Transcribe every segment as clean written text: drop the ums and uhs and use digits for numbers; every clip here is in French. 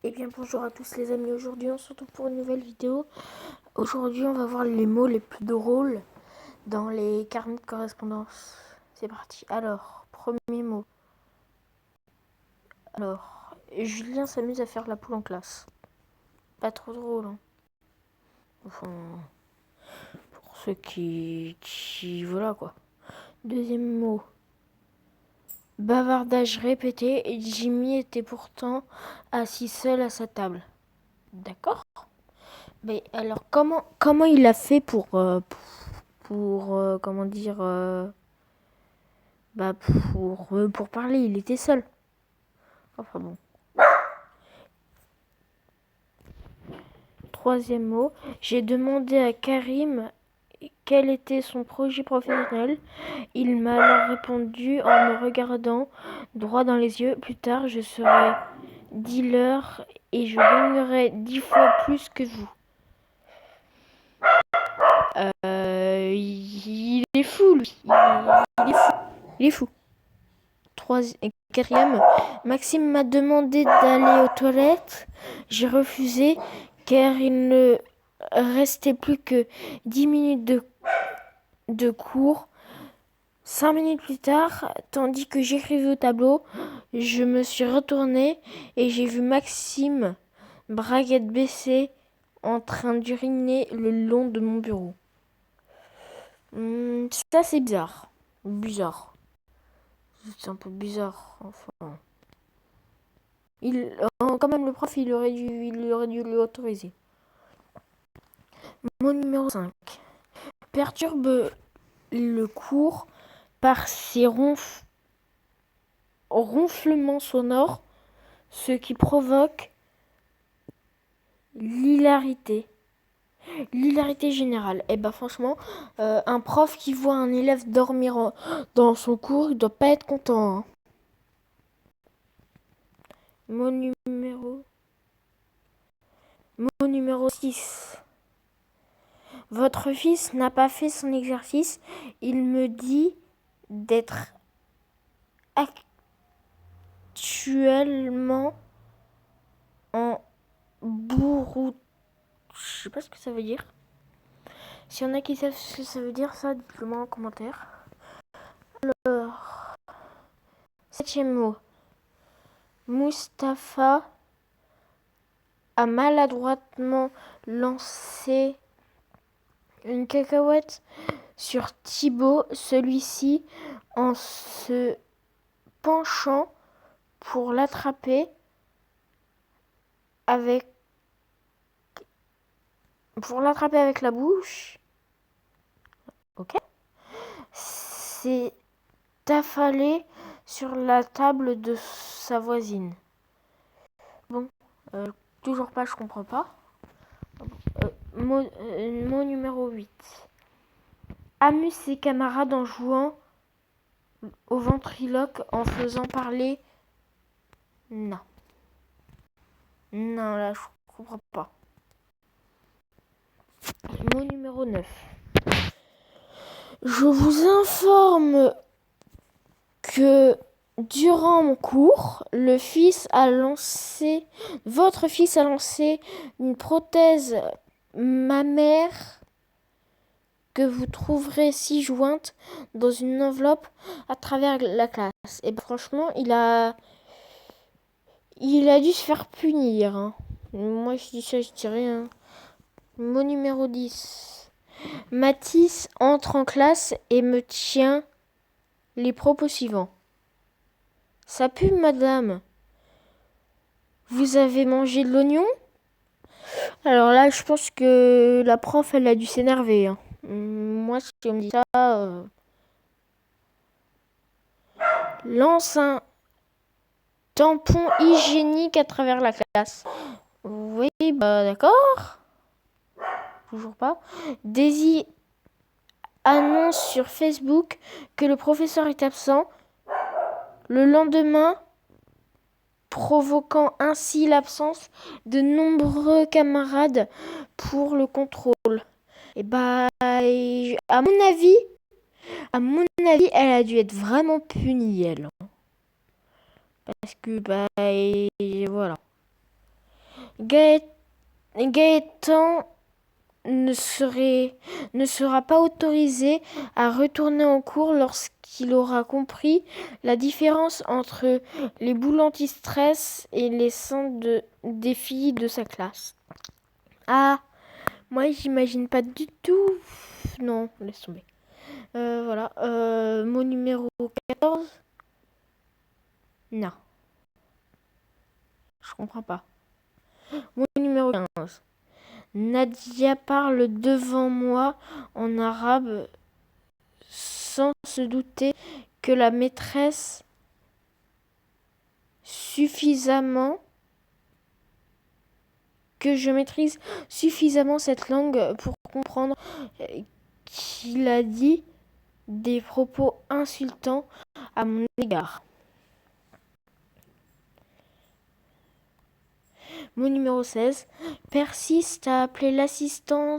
Eh bien bonjour à tous les amis, aujourd'hui on se retrouve pour une nouvelle vidéo. Aujourd'hui on va voir les mots les plus drôles dans les carnets de correspondance. C'est parti. Alors, premier mot. Alors, Julien s'amuse à faire la poule en classe. Pas trop drôle, hein. Enfin, pour ceux qui voilà quoi. Deuxième mot. Bavardage répété et Jimmy était pourtant assis seul à sa table. D'accord. Mais alors comment il a fait pour comment dire pour parler, il était seul. Enfin bon. Troisième mot, j'ai demandé à Karim quel était son projet professionnel. Il m'a alors répondu en me regardant droit dans les yeux. Plus tard, je serai dealer et je gagnerai 10 fois plus que vous. Il est fou, lui. Il est fou. Il est fou. Quatrième, Maxime m'a demandé d'aller aux toilettes. J'ai refusé car il ne restait plus que 10 minutes de cours. 5 minutes plus tard, tandis que j'écrivais au tableau, je me suis retournée et j'ai vu Maxime, braguette baissée, en train d'uriner le long de mon bureau. Ça c'est bizarre. Bizarre. C'est un peu bizarre, enfin. Quand même, le prof, il aurait dû lui autoriser. Mot numéro 5. Perturbe le cours par ses ronflements sonores, ce qui provoque l'hilarité. L'hilarité générale. Et ben franchement, un prof qui voit un élève dormir dans son cours, il doit pas être content, hein. Mot numéro 6. Votre fils n'a pas fait son exercice. Il me dit d'être actuellement en bourreau. Je sais pas ce que ça veut dire. S'il y en a qui savent ce que ça veut dire, ça, dites-le moi en commentaire. Alors, septième mot. Mustapha a maladroitement lancé une cacahuète sur Thibaut, celui-ci, en se penchant pour l'attraper avec la bouche. Ok. C'est affalé sur la table de sa voisine. Bon, toujours pas, je comprends pas. Mot numéro 8. Amuse ses camarades en jouant au ventriloque en faisant parler. Non. Non, là, je comprends pas. Mot numéro 9. Je vous informe que durant mon cours, votre fils a lancé une prothèse mammaire que vous trouverez ci-jointe dans une enveloppe à travers la classe. Et ben, franchement, il a dû se faire punir, hein. Moi, je dis ça, je dis rien. Mot numéro 10. Mathis entre en classe et me tient les propos suivants. Ça pue, madame. Vous avez mangé de l'oignon? Alors là, je pense que la prof, elle a dû s'énerver, hein. Moi, si on me dit ça, lance un tampon hygiénique à travers la classe. Oui, bah d'accord. Toujours pas. Daisy annonce sur Facebook que le professeur est absent. Le lendemain, provoquant ainsi l'absence de nombreux camarades pour le contrôle. Et bah, à mon avis, elle a dû être vraiment punie, elle. Parce que, bah, voilà. Gaëtan ne sera pas autorisé à retourner en cours lorsqu'il aura compris la différence entre les boules anti-stress et les seins des filles de sa classe. Ah, moi j'imagine pas du tout. Non, laisse tomber. Voilà. Mot numéro 14. Non. Je comprends pas. Mot numéro 15. Nadia parle devant moi en arabe sans se douter que la maîtresse que je maîtrise suffisamment cette langue pour comprendre qu'il a dit des propos insultants à mon égard. Mot numéro 16. Persiste à appeler l'assistant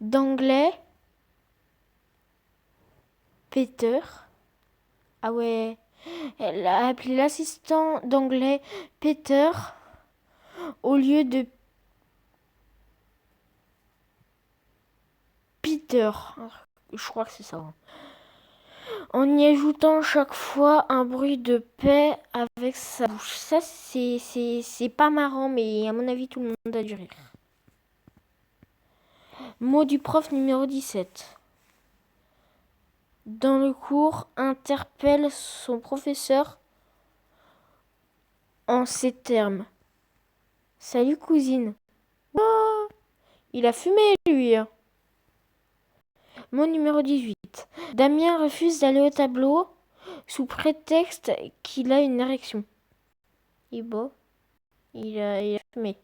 d'anglais Peter. Ah ouais. Elle a appelé l'assistant d'anglais Peter au lieu de Peter. Je crois que c'est ça. En y ajoutant chaque fois un bruit de paix avec sa bouche. Ça, c'est pas marrant, mais à mon avis, tout le monde a dû rire. Mot du prof numéro 17. Dans le cours, interpelle son professeur en ces termes. Salut cousine. Oh, il a fumé lui. Mot numéro 18. Damien refuse d'aller au tableau sous prétexte qu'il a une érection. Il est beau. Il a fumé.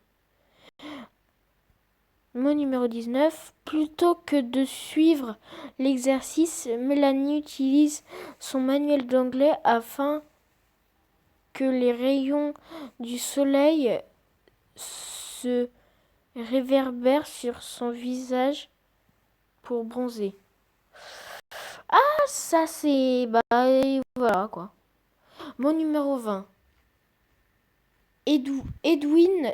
Mot numéro 19. Plutôt que de suivre l'exercice, Mélanie utilise son manuel d'anglais afin que les rayons du soleil se réverbèrent sur son visage pour bronzer. Ah, ça c'est... Bah voilà quoi. Mot numéro 20. Edwin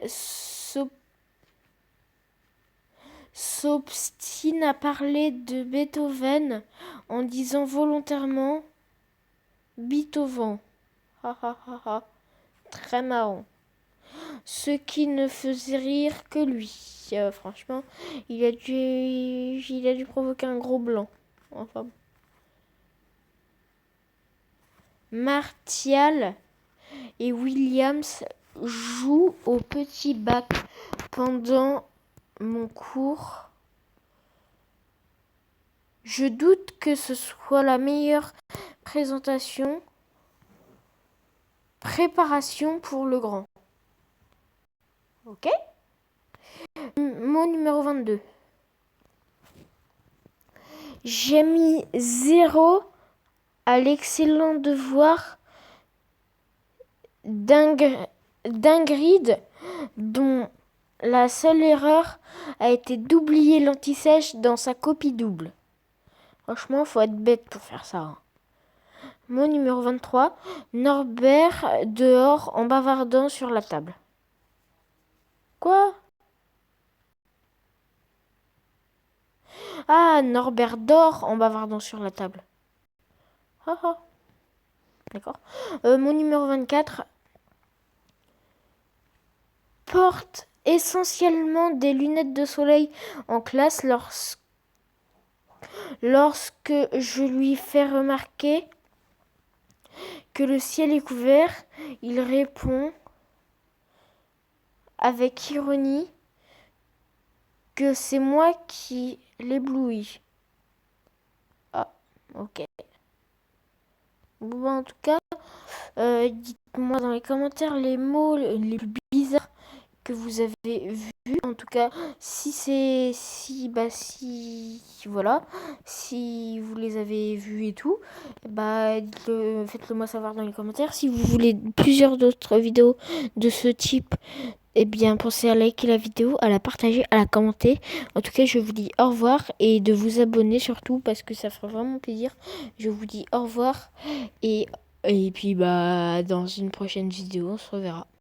s'obstine à parler de Beethoven en disant volontairement Beethoven. Ha ha ha ha. Très marrant. Ce qui ne faisait rire que lui. Franchement, il a dû provoquer un gros blanc. Enfin. Martial et Williams jouent au petit bac pendant mon cours. Je doute que ce soit la meilleure préparation pour le grand. Ok. Mot numéro 22. J'ai mis 0 à l'excellent devoir d'Ingrid, dont la seule erreur a été d'oublier l'anti-sèche dans sa copie double. Franchement, faut être bête pour faire ça. Mot numéro 23. Norbert dehors en bavardant sur la table. Quoi? Ah, Norbert dort en bavardant sur la table. Ah ah. D'accord. Mot numéro 24. Porte essentiellement des lunettes de soleil en classe lorsque je lui fais remarquer que le ciel est couvert, il répond avec ironie que c'est moi qui l'éblouis. Ah, ok. Bon, en tout cas, dites-moi dans les commentaires les mots les plus bizarres que vous avez vus. En tout cas, si vous les avez vus et tout, faites-le moi savoir dans les commentaires. Si vous voulez plusieurs d'autres vidéos de ce type, eh bien, pensez à liker la vidéo, à la partager, à la commenter. En tout cas, je vous dis au revoir et de vous abonner surtout parce que ça fera vraiment plaisir. Je vous dis au revoir et Et puis bah dans une prochaine vidéo, on se reverra.